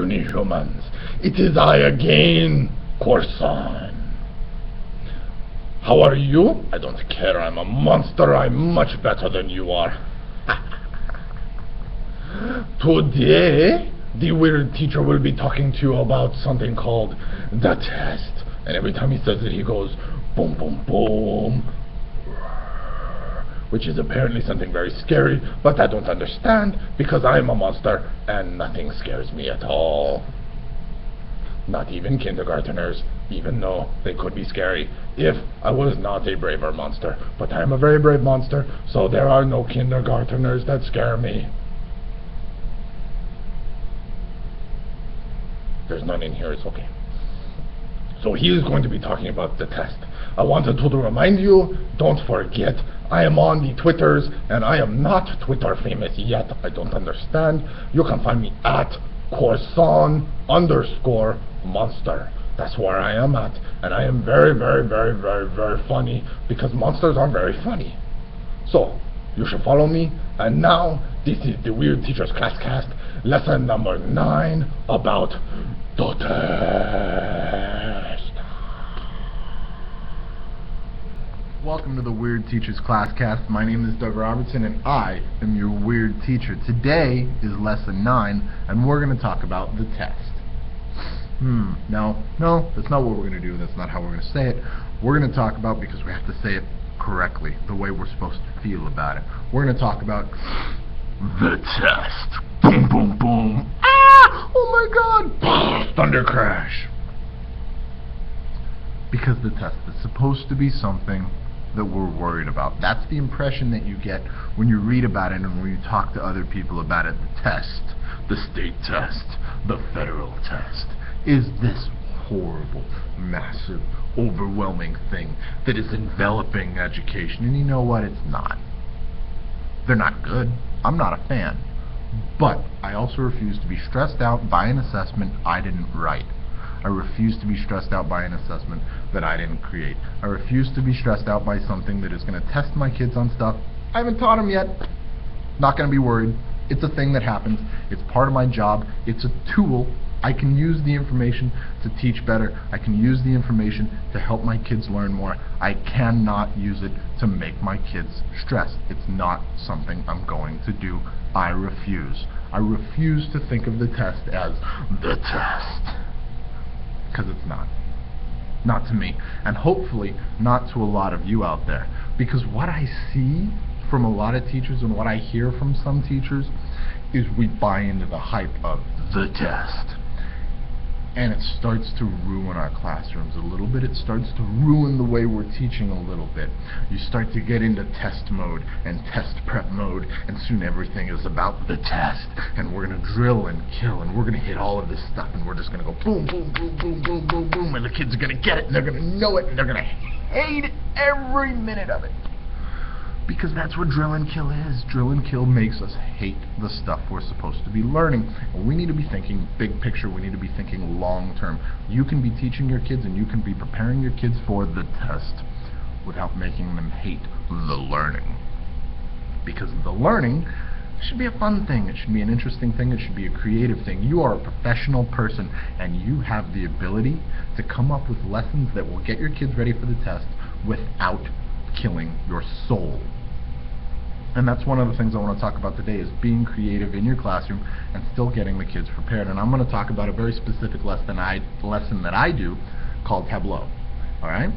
puny humans. It is I again, Corson. How are you? I don't care, I'm a monster, I'm much better than you are. Today, the weird teacher will be talking to you about something called the test. And every time he says it, he goes, boom, boom, boom. Which is apparently something very scary, but I don't understand, because I'm a monster, and nothing scares me at all. Not even kindergarteners, even though they could be scary if I was not a braver monster. But I am a very brave monster, so there are no kindergarteners that scare me. There's none in here, it's okay. So he is going to be talking about the test. I wanted to remind you, don't forget, I am on the Twitters, and I am not Twitter famous yet. I don't understand. You can find me at Corson_monster. That's where I am at, and I am very, very, very, very, very funny, because monsters are very funny. So, you should follow me, and now, this is the Weird Teacher's Classcast, lesson number 9, about the test. Welcome to the Weird Teacher's Classcast. My name is Doug Robertson, and I am your weird teacher. Today is lesson 9, and we're going to talk about the test. No, that's not what we're going to do. That's not how we're going to say it. We're going to talk about, because we have to say it correctly, the way we're supposed to feel about it. We're going to talk about the test. Boom, boom, boom. Ah! Oh my God! Thunder crash. Because the test is supposed to be something that we're worried about. That's the impression that you get when you read about it and when you talk to other people about it. The test, the state test, the federal test, is this horrible, massive, overwhelming thing that is enveloping education. And you know what? It's not. They're not good. I'm not a fan. But I also refuse to be stressed out by an assessment I didn't write. I refuse to be stressed out by an assessment that I didn't create. I refuse to be stressed out by something that is going to test my kids on stuff I haven't taught them yet. Not going to be worried. It's a thing that happens. It's part of my job. It's a tool. I can use the information to teach better. I can use the information to help my kids learn more. I cannot use it to make my kids stressed. It's not something I'm going to do. I refuse. I refuse to think of the test as the test. Because it's not. Not to me. And hopefully not to a lot of you out there. Because what I see from a lot of teachers and what I hear from some teachers is we buy into the hype of the test. And it starts to ruin our classrooms a little bit. It starts to ruin the way we're teaching a little bit. You start to get into test mode and test prep mode, and soon everything is about the test. And we're going to drill and kill, and we're going to hit all of this stuff, and we're just going to go boom, boom, boom, boom, boom, boom, boom, and the kids are going to get it, and they're going to know it, and they're going to hate every minute of it. Because that's what drill and kill is. Drill and kill makes us hate the stuff we're supposed to be learning. And we need to be thinking big picture. We need to be thinking long term. You can be teaching your kids and you can be preparing your kids for the test without making them hate the learning. Because the learning should be a fun thing. It should be an interesting thing. It should be a creative thing. You are a professional person and you have the ability to come up with lessons that will get your kids ready for the test without killing your soul. And that's one of the things I want to talk about today, is being creative in your classroom and still getting the kids prepared. And I'm going to talk about a very specific lesson that I do called Tableau. Alright?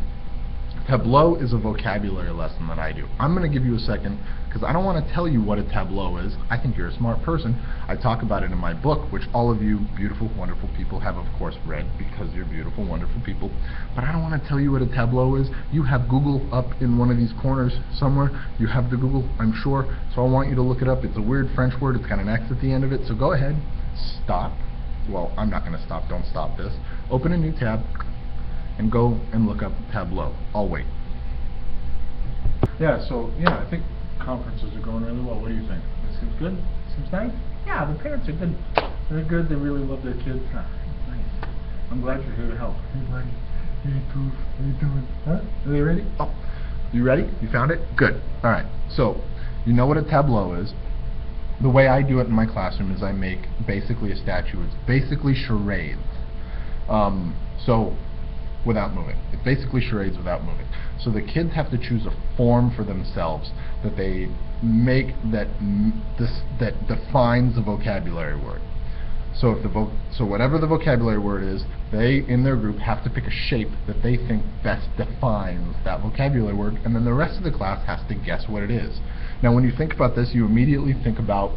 Tableau is a vocabulary lesson that I do. I'm going to give you a second, because I don't want to tell you what a tableau is. I think you're a smart person. I talk about it in my book, which all of you beautiful, wonderful people have, of course, read, because you're beautiful, wonderful people. But I don't want to tell you what a tableau is. You have Google up in one of these corners somewhere. You have the Google, I'm sure. So I want you to look it up. It's a weird French word. It's got an X at the end of it. So go ahead. Stop. Well, I'm not going to stop. Don't stop this. Open a new tab and go and look up Tableau. I'll wait. Yeah, I think conferences are going really well. What do you think? This seems good? Seems nice? Yeah, the parents are good. They're good. They really love their kids. Nice. I'm glad you're here to help. Hey, buddy. Hey, Goof. How you doing? Huh? Are they ready? Oh, you ready? You found it? Good. All right. So, you know what a tableau is. The way I do it in my classroom is I make basically a statue. It's basically charades. So without moving. It's basically charades without moving. So the kids have to choose a form for themselves that they make that defines the vocabulary word. So if so whatever the vocabulary word is, they in their group have to pick a shape that they think best defines that vocabulary word, and then the rest of the class has to guess what it is. Now when you think about this, you immediately think about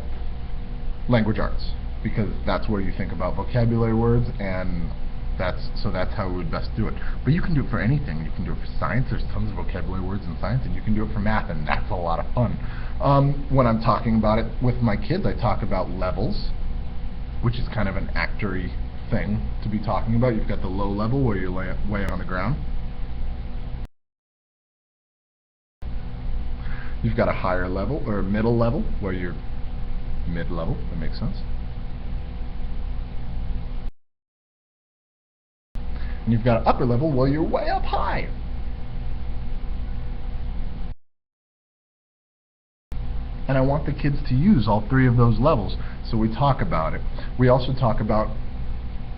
language arts, because that's where you think about vocabulary words, and that's how we would best do it. But you can do it for anything. You can do it for science. There's tons of vocabulary words in science, and you can do it for math, and that's a lot of fun. When I'm talking about it with my kids, I talk about levels, which is kind of an actory thing to be talking about. You've got the low level where you're way on the ground. You've got a higher level or a middle level where you're mid-level. That makes sense. And you've got an upper level where you're way up high. And I want the kids to use all three of those levels, so we talk about it. We also talk about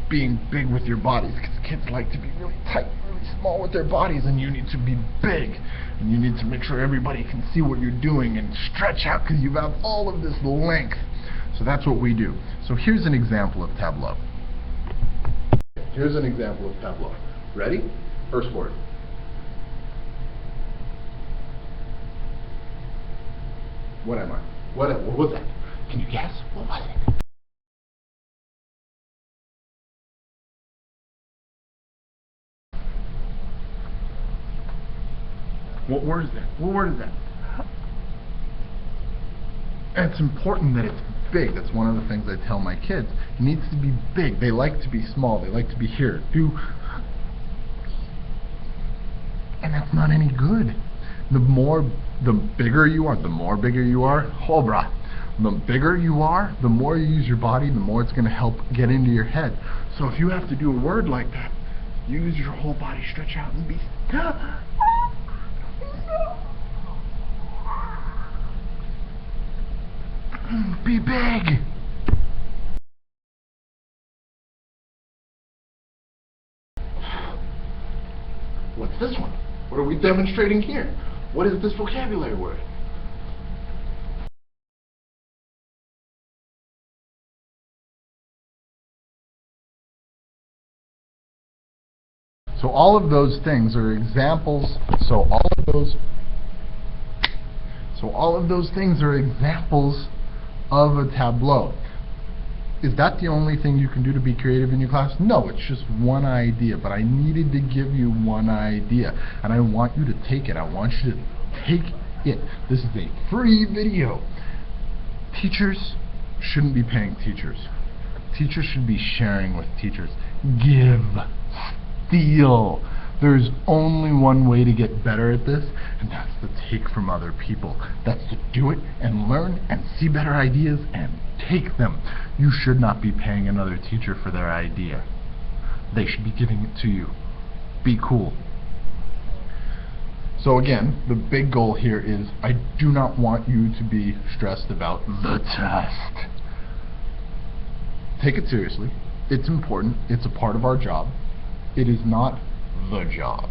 being big with your bodies, because kids like to be really tight, really small with their bodies, and you need to be big. And you need to make sure everybody can see what you're doing and stretch out, because you have all of this length. So that's what we do. So here's an example of tableau. Here's an example of tableau. Ready? First word. What am I? What was that? Can you guess? What was it? What word is that? What word is that? And it's important that it's big. That's one of the things I tell my kids. It needs to be big. They like to be small. They like to be here. And that's not any good. The bigger you are, the more bigger you are, the bigger you are, the more you use your body, the more it's going to help get into your head. So if you have to do a word like that, use your whole body, stretch out and be big. What's this one? What are we demonstrating here? What is this vocabulary word? So all of those things are examples. So all of those things are examples of a tableau. Is that the only thing you can do to be creative in your class? No, it's just one idea, but I needed to give you one idea, and I want you to take it. I want you to take it. This is a free video. Teachers shouldn't be paying teachers. Teachers should be sharing with teachers. Give. Steal. There's only one way to get better at this, and that's to take from other people. That's to do it and learn and see better ideas and take them. You should not be paying another teacher for their idea. They should be giving it to you. Be cool. So again, the big goal here is I do not want you to be stressed about the test. Take it seriously. It's important. It's a part of our job. It is not the job.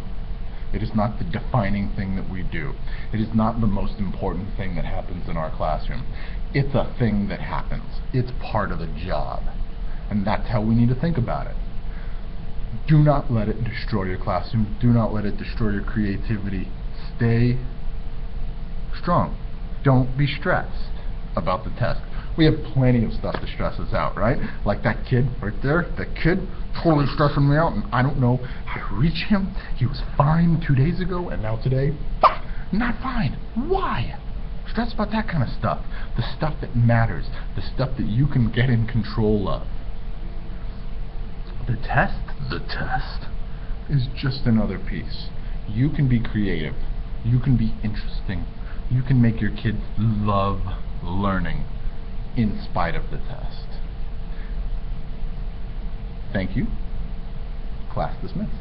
It is not the defining thing that we do. It is not the most important thing that happens in our classroom. It's a thing that happens. It's part of the job. And that's how we need to think about it. Do not let it destroy your classroom. Do not let it destroy your creativity. Stay strong. Don't be stressed about the test. We have plenty of stuff to stress us out, right? Like that kid right there, that kid totally stressing me out, and I don't know how to reach him. He was fine 2 days ago, and now today, not fine. Why? Stress about that kind of stuff. The stuff that matters. The stuff that you can get in control of. The test is just another piece. You can be creative. You can be interesting. You can make your kids love learning in spite of the test. Thank you. Class dismissed.